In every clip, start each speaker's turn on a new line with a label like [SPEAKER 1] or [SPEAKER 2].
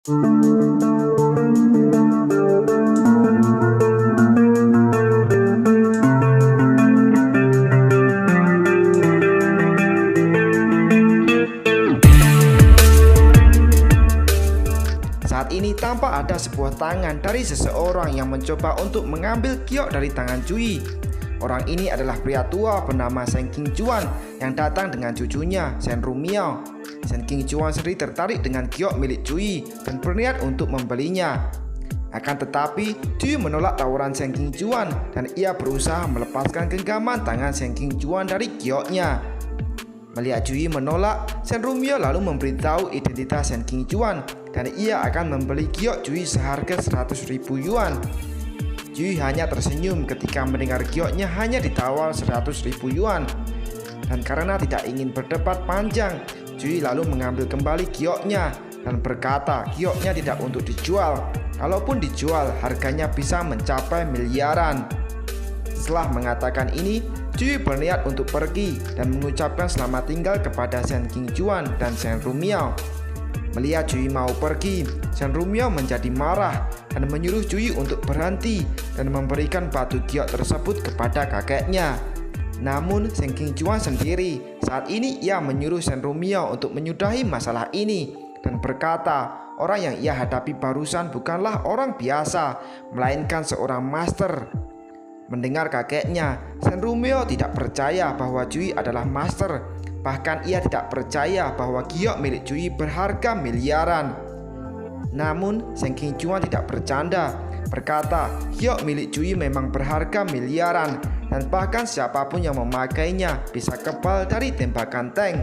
[SPEAKER 1] Saat ini tampak ada sebuah tangan dari seseorang yang mencoba untuk mengambil giok dari tangan Cui. Orang ini adalah pria tua bernama Shen Qingjuan yang datang dengan cucunya Shen Rumiao. Shen Qingjuan sendiri tertarik dengan giok milik Cui dan berniat untuk membelinya. Akan tetapi Cui menolak tawaran Shen Qingjuan dan ia berusaha melepaskan genggaman tangan Shen Qingjuan dari gioknya. Melihat Cui menolak, Shen Rumiao lalu memberitahu identitas Shen Qingjuan dan ia akan membeli giok Cui seharga 100.000 yuan. Cui hanya tersenyum ketika mendengar gioknya hanya ditawar 100.000 yuan. Dan karena tidak ingin berdebat panjang, Cui lalu mengambil kembali gioknya dan berkata gioknya tidak untuk dijual. Kalaupun dijual, harganya bisa mencapai miliaran. Setelah mengatakan ini, Cui berniat untuk pergi dan mengucapkan selamat tinggal kepada Shen Qingjuan dan Shen Rumiao. Melihat Cui mau pergi, Shen Rumiao menjadi marah dan menyuruh Cui untuk berhenti dan memberikan batu giok tersebut kepada kakeknya. Namun Shen Qingjuan sendiri saat ini ia menyuruh Shen Rumiao untuk menyudahi masalah ini dan berkata orang yang ia hadapi barusan bukanlah orang biasa, melainkan seorang master. Mendengar kakeknya, Shen Rumiao tidak percaya bahwa Cui adalah master. Bahkan ia tidak percaya bahwa giok milik Cui berharga miliaran. Namun Shen Qingjuan tidak bercanda, berkata giok milik Cui memang berharga miliaran dan bahkan siapapun yang memakainya bisa kebal dari tembakan tank.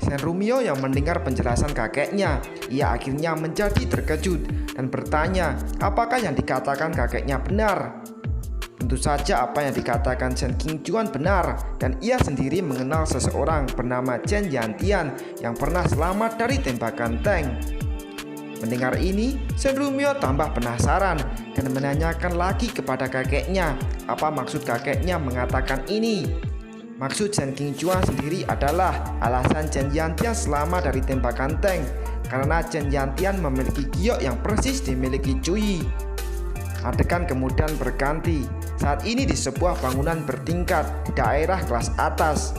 [SPEAKER 1] Shen Rumiao yang mendengar penjelasan kakeknya, ia akhirnya menjadi terkejut dan bertanya apakah yang dikatakan kakeknya benar. Tentu saja apa yang dikatakan Shen Qingjuan benar dan ia sendiri mengenal seseorang bernama Chen Yantian yang pernah selamat dari tembakan tank. Mendengar ini, Shen Rumiao tambah penasaran dan menanyakan lagi kepada kakeknya apa maksud kakeknya mengatakan ini. Maksud Shen Qingjuan sendiri adalah alasan Chen Yantian selamat dari tembakan tank karena Chen Yantian memiliki giok yang persis dimiliki Cui. Adegan kemudian berganti. Saat ini di sebuah bangunan bertingkat di daerah kelas atas,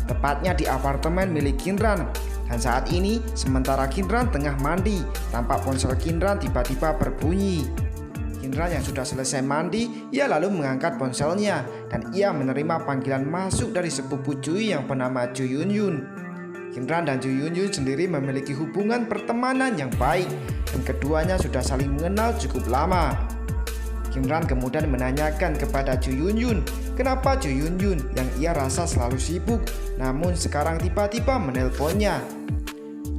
[SPEAKER 1] tepatnya di apartemen milik Qinran. Dan saat ini sementara Qinran tengah mandi, tampak ponsel Qinran tiba-tiba berbunyi. Qinran yang sudah selesai mandi, ia lalu mengangkat ponselnya dan ia menerima panggilan masuk dari sepupu Cui yang bernama Zhu Yunyun. Qinran dan Zhu Yunyun sendiri memiliki hubungan pertemanan yang baik dan keduanya sudah saling mengenal cukup lama. Qinran kemudian menanyakan kepada Zhu Yunyun kenapa Zhu Yunyun yang ia rasa selalu sibuk namun sekarang tiba-tiba menelponnya.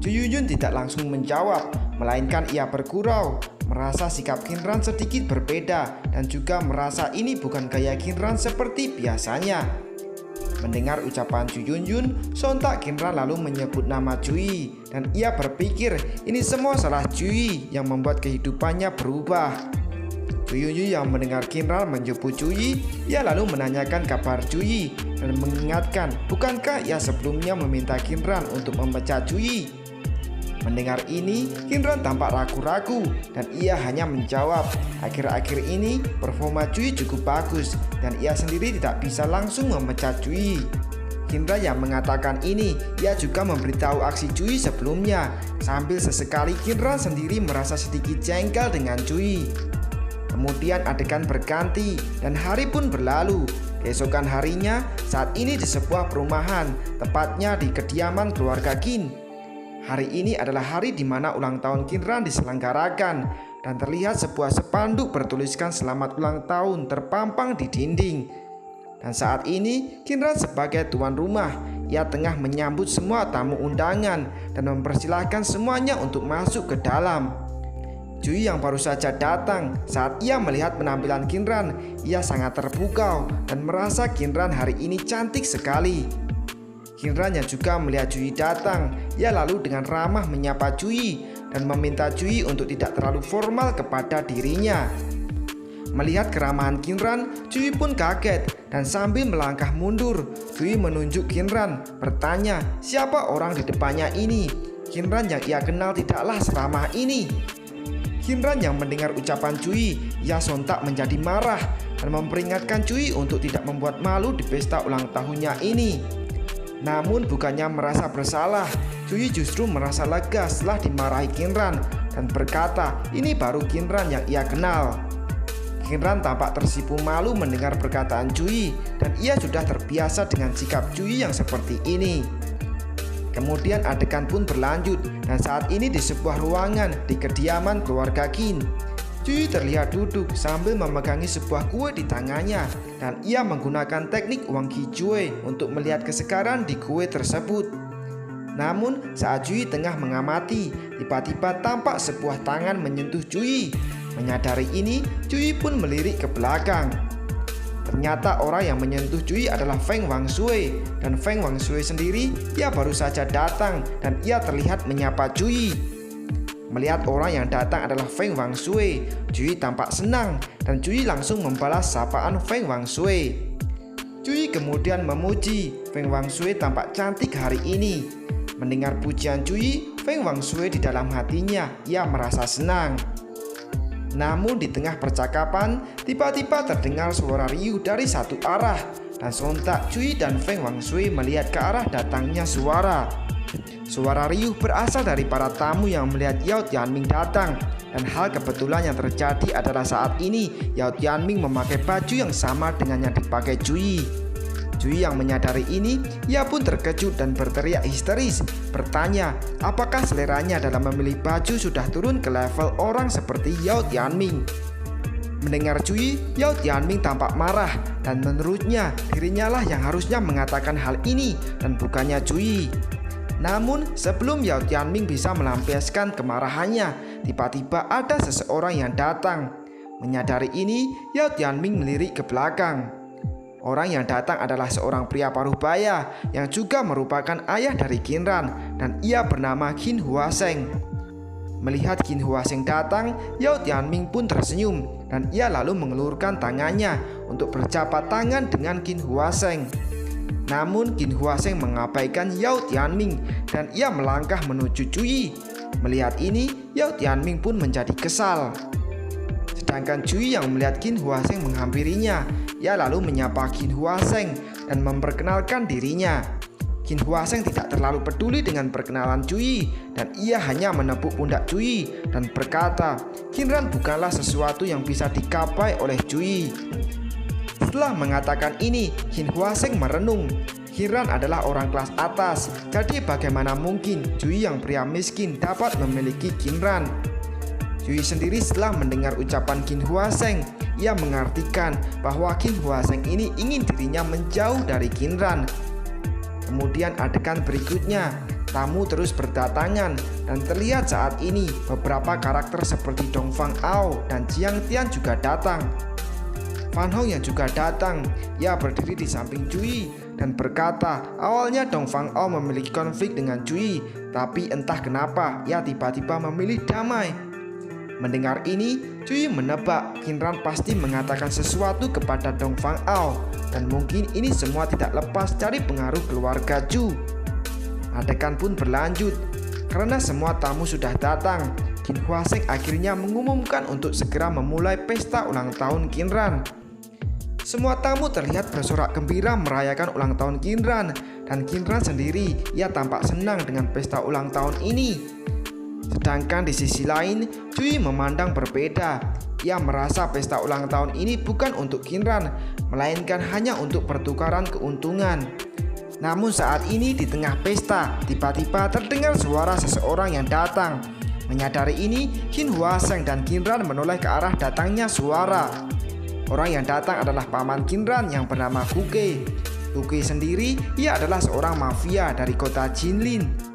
[SPEAKER 1] Zhu Yunyun tidak langsung menjawab, melainkan ia bergurau, merasa sikap Qinran sedikit berbeda dan juga merasa ini bukan gaya Qinran seperti biasanya. Mendengar ucapan Zhu Yunyun, sontak Qinran lalu menyebut nama Cui dan ia berpikir ini semua salah Cui yang membuat kehidupannya berubah. Zhu Yunyun yang mendengar Qinran menyebut Cui, ia lalu menanyakan kabar Cui dan mengingatkan bukankah ia sebelumnya meminta Qinran untuk memecat Cui. Mendengar ini, Qinran tampak ragu-ragu dan ia hanya menjawab akhir-akhir ini performa Cui cukup bagus dan ia sendiri tidak bisa langsung memecat Cui. Qinran yang mengatakan ini, ia juga memberitahu aksi Cui sebelumnya. Sambil sesekali Qinran sendiri merasa sedikit jengkel dengan Cui. Kemudian adegan berganti dan hari pun berlalu. Keesokan harinya, saat ini di sebuah perumahan, tepatnya di kediaman keluarga Qin. Hari ini adalah hari di mana ulang tahun Qinran diselenggarakan dan terlihat sebuah spanduk bertuliskan selamat ulang tahun terpampang di dinding. Dan saat ini Qinran sebagai tuan rumah, ia tengah menyambut semua tamu undangan dan mempersilahkan semuanya untuk masuk ke dalam. Cui yang baru saja datang, saat ia melihat penampilan Qinran, ia sangat terpukau dan merasa Qinran hari ini cantik sekali. Qinran yang juga melihat Cui datang, ia lalu dengan ramah menyapa Cui dan meminta Cui untuk tidak terlalu formal kepada dirinya. Melihat keramahan Qinran, Cui pun kaget dan sambil melangkah mundur, Cui menunjuk Qinran, bertanya siapa orang di depannya ini. Qinran yang ia kenal tidaklah seramah ini. Qinran yang mendengar ucapan Cui, ia sontak menjadi marah dan memperingatkan Cui untuk tidak membuat malu di pesta ulang tahunnya ini. Namun bukannya merasa bersalah, Cui justru merasa lega setelah dimarahi Qinran dan berkata ini baru Qinran yang ia kenal. Qinran tampak tersipu malu mendengar perkataan Cui dan ia sudah terbiasa dengan sikap Cui yang seperti ini. Kemudian adegan pun berlanjut dan saat ini di sebuah ruangan di kediaman keluarga Qin. Cui terlihat duduk sambil memegangi sebuah kue di tangannya dan ia menggunakan teknik Wang Qijue untuk melihat kesegaran di kue tersebut. Namun saat Cui tengah mengamati, tiba-tiba tampak sebuah tangan menyentuh Cui. Menyadari ini, Cui pun melirik ke belakang. Ternyata orang yang menyentuh Cui adalah Feng Wangshui, dan Feng Wangshui sendiri ia baru saja datang dan ia terlihat menyapa Cui. Melihat orang yang datang adalah Feng Wangshui, Cui tampak senang dan Cui langsung membalas sapaan Feng Wangshui. Cui kemudian memuji Feng Wangshui tampak cantik hari ini. Mendengar pujian Cui, Feng Wangshui di dalam hatinya ia merasa senang. Namun di tengah percakapan, tiba-tiba terdengar suara riuh dari satu arah dan sontak Cui dan Feng Wangshui melihat ke arah datangnya suara. Suara riuh berasal dari para tamu yang melihat Yao Tianming datang dan hal kebetulan yang terjadi adalah saat ini Yao Tianming memakai baju yang sama dengan yang dipakai Cui. Cui yang menyadari ini, ia pun terkejut dan berteriak histeris, bertanya apakah seleranya dalam memilih baju sudah turun ke level orang seperti Yao Tianming. Mendengar Cui, Yao Tianming tampak marah dan menurutnya dirinya lah yang harusnya mengatakan hal ini dan bukannya Cui. Namun sebelum Yao Tianming bisa melampiaskan kemarahannya, tiba-tiba ada seseorang yang datang. Menyadari ini, Yao Tianming melirik ke belakang. Orang yang datang adalah seorang pria parubaya yang juga merupakan ayah dari Qinran dan ia bernama Qin Huaseng. Melihat Qin Huaseng datang, Yao Tianming pun tersenyum dan ia lalu mengelurkan tangannya untuk berjabat tangan dengan Qin Huaseng. Namun Qin Huaseng mengabaikan Yao Tianming dan ia melangkah menuju Cui. Melihat ini, Yao Tianming pun menjadi kesal. Sedangkan Cui yang melihat Qin Huaseng menghampirinya, ia lalu menyapa Qin Huaseng dan memperkenalkan dirinya. Qin Huaseng tidak terlalu peduli dengan perkenalan Cui dan ia hanya menepuk pundak Cui dan berkata, Qinran bukanlah sesuatu yang bisa digapai oleh Cui. Setelah mengatakan ini, Qin Huaseng merenung. Qinran adalah orang kelas atas, jadi bagaimana mungkin Cui yang pria miskin dapat memiliki Qinran? Cui sendiri setelah mendengar ucapan Qin Huaseng, ia mengartikan bahwa Qin Huaseng ini ingin dirinya menjauh dari Qinran. Kemudian adegan berikutnya, tamu terus berdatangan dan terlihat saat ini beberapa karakter seperti Dong Fang Ao dan Jiang Tian juga datang. Fan Hong yang juga datang, ia berdiri di samping Cui dan berkata awalnya Dong Fang Ao memiliki konflik dengan Cui, tapi entah kenapa ia tiba-tiba memilih damai. Mendengar ini, Cui menebak Qinran pasti mengatakan sesuatu kepada Dong Fang Ao dan mungkin ini semua tidak lepas dari pengaruh keluarga Zhu. Adegan pun berlanjut. Karena semua tamu sudah datang, Qin Huaseng akhirnya mengumumkan untuk segera memulai pesta ulang tahun Qinran. Semua tamu terlihat bersorak gembira merayakan ulang tahun Qinran dan Qinran sendiri ia tampak senang dengan pesta ulang tahun ini. Sedangkan di sisi lain, Cui memandang berbeda. Ia merasa pesta ulang tahun ini bukan untuk Qinran, melainkan hanya untuk pertukaran keuntungan. Namun saat ini di tengah pesta, tiba-tiba terdengar suara seseorang yang datang. Menyadari ini, Qin Huaseng dan Qinran menoleh ke arah datangnya suara. Orang yang datang adalah paman Qinran yang bernama Kuke. Kuke sendiri, ia adalah seorang mafia dari kota Jinlin.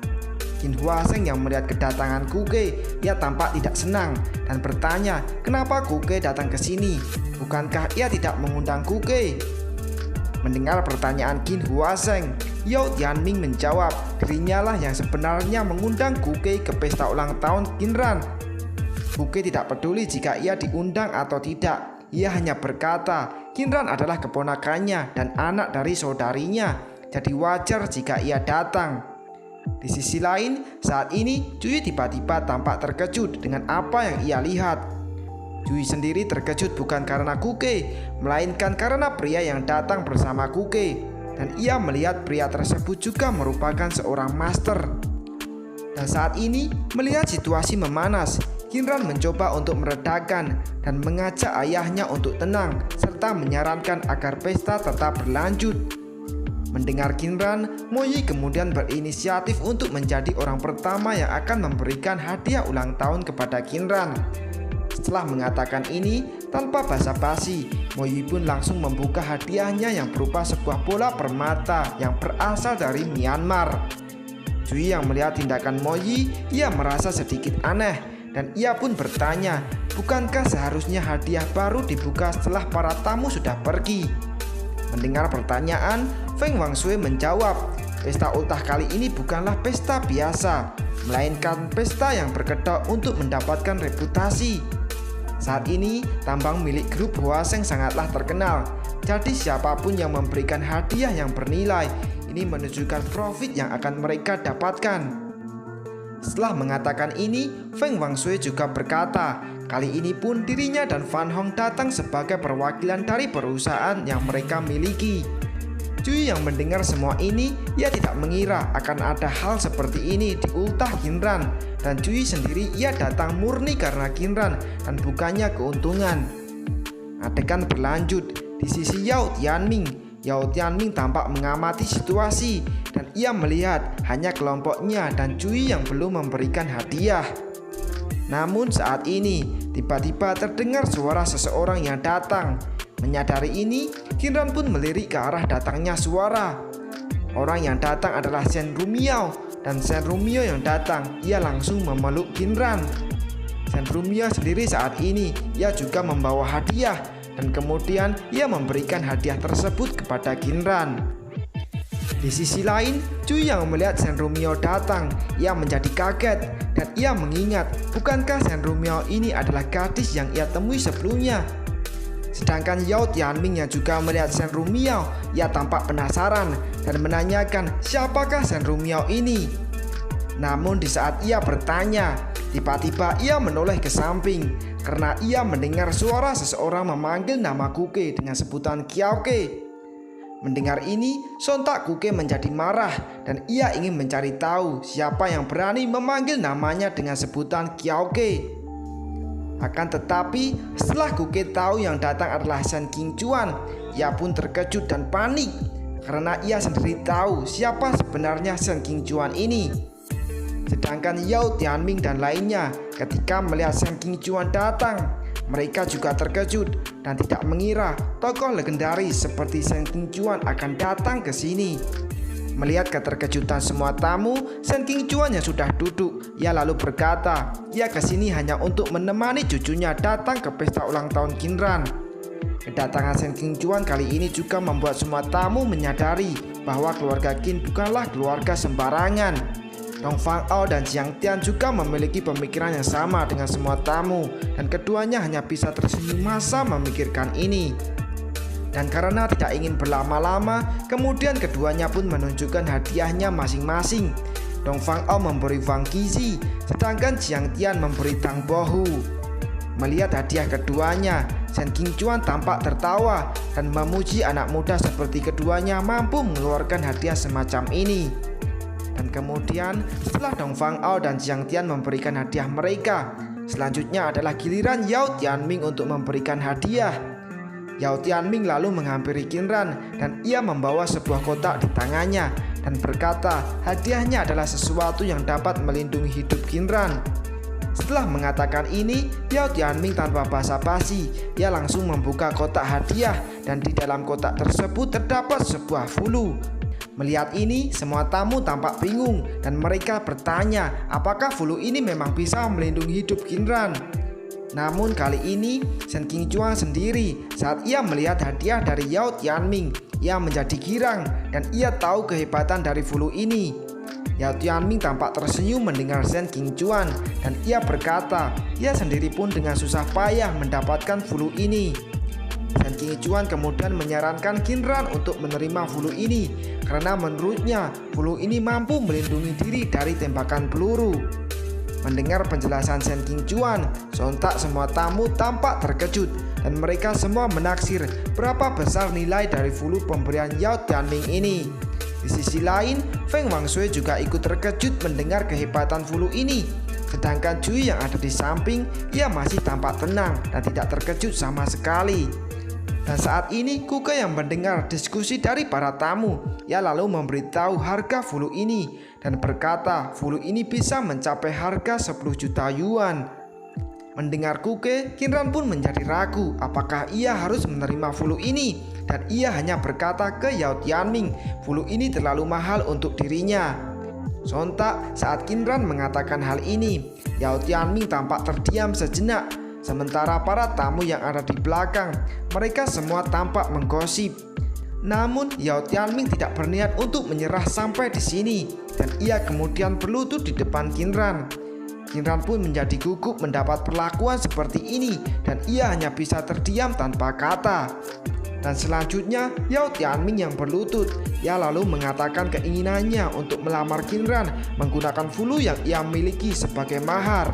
[SPEAKER 1] Qin Huaseng yang melihat kedatangan Kuke, ia tampak tidak senang dan bertanya, kenapa Kuke datang ke sini? Bukankah ia tidak mengundang Kuke? Mendengar pertanyaan Qin Huaseng, Yao Tianming menjawab, dirinya lah yang sebenarnya mengundang Kuke ke pesta ulang tahun Qinran. Kuke tidak peduli jika ia diundang atau tidak. Ia hanya berkata, Qinran adalah keponakannya dan anak dari saudarinya, jadi wajar jika ia datang. Di sisi lain, saat ini Cui tiba-tiba tampak terkejut dengan apa yang ia lihat. Cui sendiri terkejut bukan karena Kuke, melainkan karena pria yang datang bersama Kuke. Dan ia melihat pria tersebut juga merupakan seorang master. Dan saat ini, melihat situasi memanas, Kinran mencoba untuk meredakan dan mengajak ayahnya untuk tenang, serta menyarankan agar pesta tetap berlanjut. Mendengar Kinran, Moyi kemudian berinisiatif untuk menjadi orang pertama yang akan memberikan hadiah ulang tahun kepada Kinran. Setelah mengatakan ini, tanpa basa-basi, Moyi pun langsung membuka hadiahnya yang berupa sebuah bola permata yang berasal dari Myanmar. Cui yang melihat tindakan Moyi, ia merasa sedikit aneh dan ia pun bertanya, bukankah seharusnya hadiah baru dibuka setelah para tamu sudah pergi? Mendengar pertanyaan, Feng Wangshui menjawab, pesta ultah kali ini bukanlah pesta biasa, melainkan pesta yang berkedok untuk mendapatkan reputasi. Saat ini, tambang milik grup Hwaseng sangatlah terkenal, jadi siapapun yang memberikan hadiah yang bernilai, ini menunjukkan profit yang akan mereka dapatkan. Setelah mengatakan ini, Feng Wangshui juga berkata, kali ini pun dirinya dan Fan Hong datang sebagai perwakilan dari perusahaan yang mereka miliki. Cui yang mendengar semua ini, ia tidak mengira akan ada hal seperti ini di ultah Kinran. Dan Cui sendiri ia datang murni karena Kinran dan bukannya keuntungan. Adegan berlanjut di sisi Yao Tianming. Yao Tianming tampak mengamati situasi dan ia melihat hanya kelompoknya dan Cui yang belum memberikan hadiah. Namun saat ini tiba-tiba terdengar suara seseorang yang datang. Menyadari ini, Kinran pun melirik ke arah datangnya suara. Orang yang datang adalah Shen Rumiao, dan Shen Rumiao yang datang, ia langsung memeluk Kinran. Shen Rumiao sendiri saat ini, ia juga membawa hadiah, dan kemudian ia memberikan hadiah tersebut kepada Kinran. Di sisi lain, Cui yang melihat Shen Rumiao datang, ia menjadi kaget, dan ia mengingat, bukankah Shen Rumiao ini adalah gadis yang ia temui sebelumnya? Sedangkan Yao Tianming yang juga melihat Shen Rumiao, ia tampak penasaran dan menanyakan siapakah Shen Rumiao ini. Namun di saat ia bertanya, tiba-tiba ia menoleh ke samping karena ia mendengar suara seseorang memanggil nama Kuke dengan sebutan Kiaoke. Mendengar ini, sontak Kuke menjadi marah dan ia ingin mencari tahu siapa yang berani memanggil namanya dengan sebutan Kiaoke. Akan tetapi, setelah Kuke tahu yang datang adalah Shen Qingchuan, ia pun terkejut dan panik karena ia sendiri tahu siapa sebenarnya Shen Qingchuan ini. Sedangkan Yao Tianming dan lainnya ketika melihat Shen Qingchuan datang, mereka juga terkejut dan tidak mengira tokoh legendaris seperti Shen Qingchuan akan datang ke sini. Melihat keterkejutan semua tamu, Shen Qingchuan yang sudah duduk, ia lalu berkata, ia kesini hanya untuk menemani cucunya datang ke pesta ulang tahun Kinran. Kedatangan Shen Qingchuan kali ini juga membuat semua tamu menyadari bahwa keluarga Qin bukanlah keluarga sembarangan. Dong Fang'ao dan Jiang Tian juga memiliki pemikiran yang sama dengan semua tamu, dan keduanya hanya bisa tersenyum masa memikirkan ini. Dan karena tidak ingin berlama-lama, kemudian keduanya pun menunjukkan hadiahnya masing-masing. Dong Fang'ao memberi Wang Qizi, sedangkan Jiang Tian memberi Tang Bohu. Melihat hadiah keduanya, Shen Qingchuan tampak tertawa dan memuji anak muda seperti keduanya mampu mengeluarkan hadiah semacam ini. Dan kemudian setelah Dong Fang'ao dan Jiang Tian memberikan hadiah mereka, selanjutnya adalah giliran Yao Tianming untuk memberikan hadiah. Yao Tianming lalu menghampiri Kinran dan ia membawa sebuah kotak di tangannya dan berkata hadiahnya adalah sesuatu yang dapat melindungi hidup Kinran. Setelah mengatakan ini, Yao Tianming tanpa basa-basi, ia langsung membuka kotak hadiah dan di dalam kotak tersebut terdapat sebuah fulu. Melihat ini, semua tamu tampak bingung dan mereka bertanya apakah fulu ini memang bisa melindungi hidup Kinran. Namun kali ini Shen Qingchuan sendiri saat ia melihat hadiah dari Yao Tianming, ia menjadi girang dan ia tahu kehebatan dari fulu ini. Yao Tianming tampak tersenyum mendengar Shen Qingchuan dan ia berkata ia sendiri pun dengan susah payah mendapatkan fulu ini. Shen Qingchuan kemudian menyarankan Qinran untuk menerima Fu Lu ini karena menurutnya Fu Lu ini mampu melindungi diri dari tembakan peluru. Mendengar penjelasan Shen Qingchuan, sontak semua tamu tampak terkejut dan mereka semua menaksir berapa besar nilai dari Fu Lu pemberian Yao Tianming ini. Di sisi lain, Feng Wangshui juga ikut terkejut mendengar kehebatan Fu Lu ini. Sedangkan Cui yang ada di samping, ia masih tampak tenang dan tidak terkejut sama sekali. Dan saat ini Kuke yang mendengar diskusi dari para tamu, ia lalu memberitahu harga Fu Lu ini dan berkata Fu Lu ini bisa mencapai harga 10 juta yuan. Mendengar Kuke, Qinran pun menjadi ragu apakah ia harus menerima Fu Lu ini, dan ia hanya berkata ke Yao Tianming, Fu Lu ini terlalu mahal untuk dirinya. Sontak saat Qinran mengatakan hal ini, Yao Tianming tampak terdiam sejenak. Sementara para tamu yang ada di belakang, mereka semua tampak menggosip. Namun Yao Tianming tidak berniat untuk menyerah sampai di sini, dan ia kemudian berlutut di depan Qinran. Qinran pun menjadi gugup mendapat perlakuan seperti ini, dan ia hanya bisa terdiam tanpa kata. Dan selanjutnya Yao Tianming yang berlutut. Ia lalu mengatakan keinginannya untuk melamar Qinran menggunakan Fu Lu yang ia miliki sebagai mahar.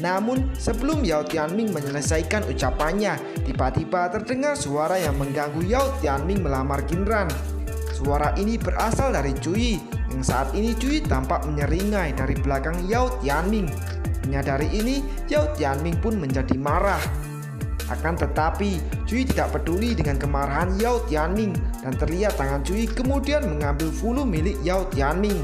[SPEAKER 1] Namun sebelum Yao Tianming menyelesaikan ucapannya, tiba-tiba terdengar suara yang mengganggu Yao Tianming melamar Qinran. Suara ini berasal dari Cui, yang saat ini Cui tampak menyeringai dari belakang Yao Tianming. Menyadari ini, Yao Tianming pun menjadi marah. Akan tetapi, Cui tidak peduli dengan kemarahan Yao Tianming, dan terlihat tangan Cui kemudian mengambil Fu Lu milik Yao Tianming.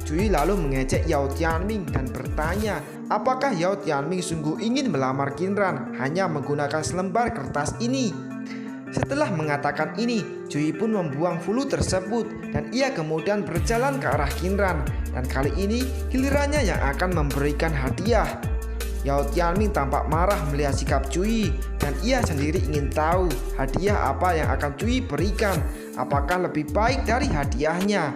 [SPEAKER 1] Cui lalu mengejek Yao Tianming dan bertanya, apakah Yao Tianming sungguh ingin melamar Qinran hanya menggunakan selembar kertas ini? Setelah mengatakan ini, Cui pun membuang Fu Lu tersebut dan ia kemudian berjalan ke arah Qinran, dan kali ini gilirannya yang akan memberikan hadiah. Yao Tianming tampak marah melihat sikap Cui, dan ia sendiri ingin tahu hadiah apa yang akan Cui berikan, apakah lebih baik dari hadiahnya.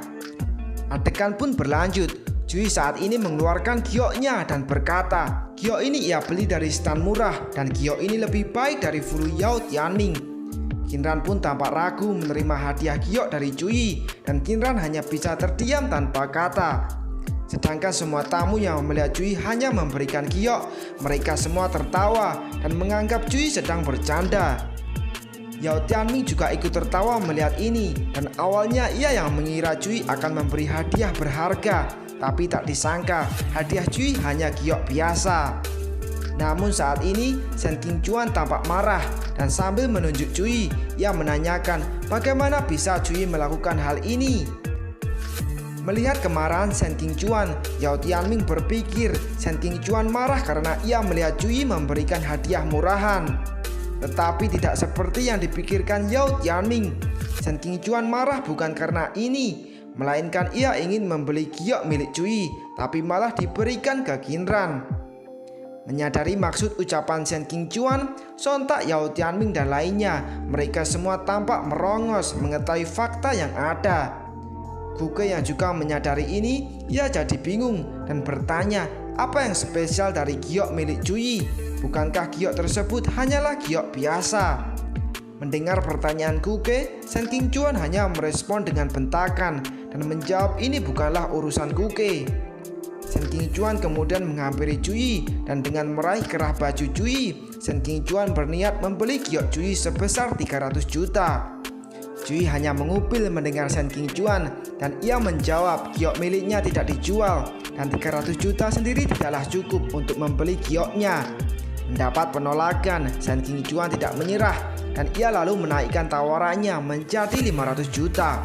[SPEAKER 1] Adegan pun berlanjut. Cui saat ini mengeluarkan gioknya dan berkata, giok ini ia beli dari stand murah dan giok ini lebih baik dari Fu Lu Yao Tianming. Qinran pun tampak ragu menerima hadiah giok dari Cui, dan Qinran hanya bisa terdiam tanpa kata. Sedangkan semua tamu yang melihat Cui hanya memberikan giok, mereka semua tertawa dan menganggap Cui sedang bercanda. Yao Tianming juga ikut tertawa melihat ini, dan awalnya ia yang mengira Cui akan memberi hadiah berharga, tapi tak disangka hadiah Cui hanya giok biasa. Namun saat ini Shen Qingchuan tampak marah, dan sambil menunjuk Cui, ia menanyakan bagaimana bisa Cui melakukan hal ini. Melihat kemarahan Shen Qingchuan, Yao Tianming berpikir Shen Qingchuan marah karena ia melihat Cui memberikan hadiah murahan. Tetapi tidak seperti yang dipikirkan Yao Tianming. Shen Qingchuan marah bukan karena ini, melainkan ia ingin membeli giok milik Cui, tapi malah diberikan ke Qinran. Menyadari maksud ucapan Shen Qingchuan, sontak Yao Tianming dan lainnya, mereka semua tampak merongos mengetahui fakta yang ada. Kuke yang juga menyadari ini, ia jadi bingung dan bertanya, apa yang spesial dari giok milik Cui? Bukankah giok tersebut hanyalah giok biasa? Mendengar pertanyaan Kuke, Shen Qingchuan hanya merespon dengan bentakan dan menjawab ini bukanlah urusan Kuke. Shen Qingchuan kemudian menghampiri Cui, dan dengan meraih kerah baju Cui, Shen Qingchuan berniat membeli giok Cui sebesar 300 juta. Cui hanya mengupil mendengar Shen Qingchuan, dan ia menjawab giok miliknya tidak dijual, dan 300 juta sendiri tidaklah cukup untuk membeli gioknya. Mendapat penolakan, Shen Qingchuan tidak menyerah, dan ia lalu menaikkan tawarannya menjadi 500 juta.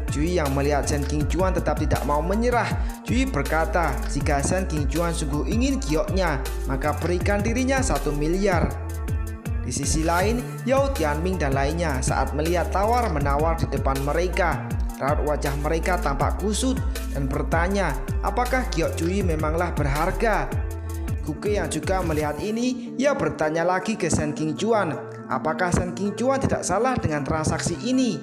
[SPEAKER 1] Cui yang melihat Shen Qingchuan tetap tidak mau menyerah, Cui berkata jika Shen Qingchuan sungguh ingin gioknya, maka berikan dirinya 1 miliar. Di sisi lain, Yao Tianming dan lainnya saat melihat tawar-menawar di depan mereka, raut wajah mereka tampak kusut dan bertanya, apakah giok Cui memanglah berharga? Kuke yang juga melihat ini, ia bertanya lagi ke Shen Qingchuan, apakah Shen Qingchuan tidak salah dengan transaksi ini?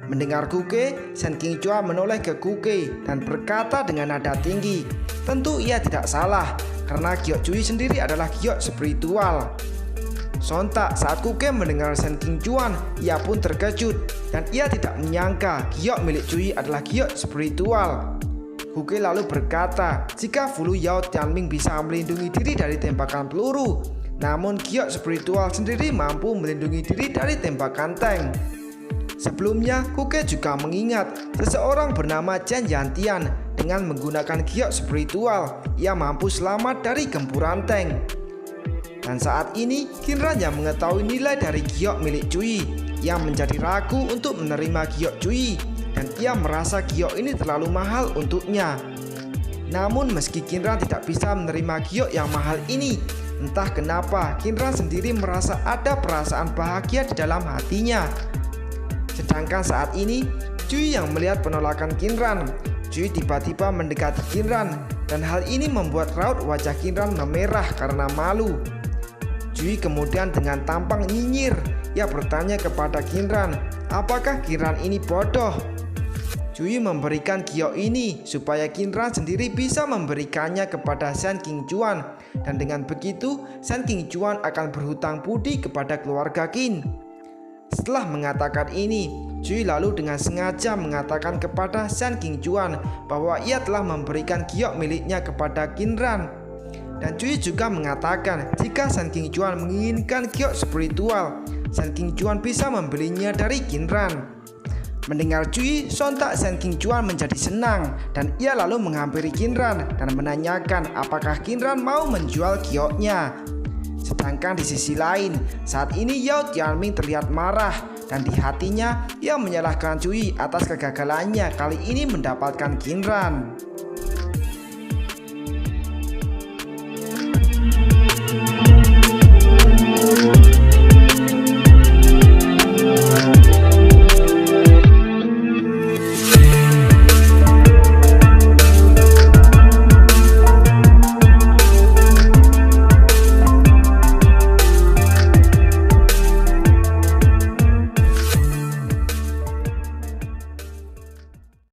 [SPEAKER 1] Mendengar Kuke, Shen Qingchuan menoleh ke Kuke dan berkata dengan nada tinggi, tentu ia tidak salah, karena giok Cui sendiri adalah giok spiritual. Sontak saat Kuke mendengar Shen Qingjuan, ia pun terkejut dan ia tidak menyangka giok milik Cui adalah giok spiritual. Kuke lalu berkata, jika Fulu Yao Tianming bisa melindungi diri dari tembakan peluru, namun giok spiritual sendiri mampu melindungi diri dari tembakan tank. Sebelumnya, Kuke juga mengingat seseorang bernama Chen Yantian dengan menggunakan giok spiritual, ia mampu selamat dari gempuran tank. Dan saat ini, Qinran yang mengetahui nilai dari giok milik Cui, ia menjadi ragu untuk menerima giok Cui dan ia merasa giok ini terlalu mahal untuknya. Namun meski Qinran tidak bisa menerima giok yang mahal ini, entah kenapa Qinran sendiri merasa ada perasaan bahagia di dalam hatinya. Sedangkan saat ini, Cui yang melihat penolakan Qinran, Cui tiba-tiba mendekati Qinran dan hal ini membuat raut wajah Qinran memerah karena malu. Cui kemudian dengan tampang nyinyir, ia bertanya kepada Qinran, apakah Qinran ini bodoh? Cui memberikan giok ini supaya Qinran sendiri bisa memberikannya kepada Shen Qingjuan, dan dengan begitu Shen Qingjuan akan berhutang budi kepada keluarga Qin. Setelah mengatakan ini, Cui lalu dengan sengaja mengatakan kepada Shen Qingjuan bahwa ia telah memberikan giok miliknya kepada Qinran. Dan Cui juga mengatakan jika Shen Qingjuan menginginkan giok spiritual, Shen Qingjuan bisa membelinya dari Qinran. Mendengar Cui, sontak Shen Qingjuan menjadi senang dan ia lalu menghampiri Qinran dan menanyakan apakah Qinran mau menjual gioknya. Sedangkan di sisi lain, saat ini Yao Tianming terlihat marah dan di hatinya ia menyalahkan Cui atas kegagalannya kali ini mendapatkan Qinran.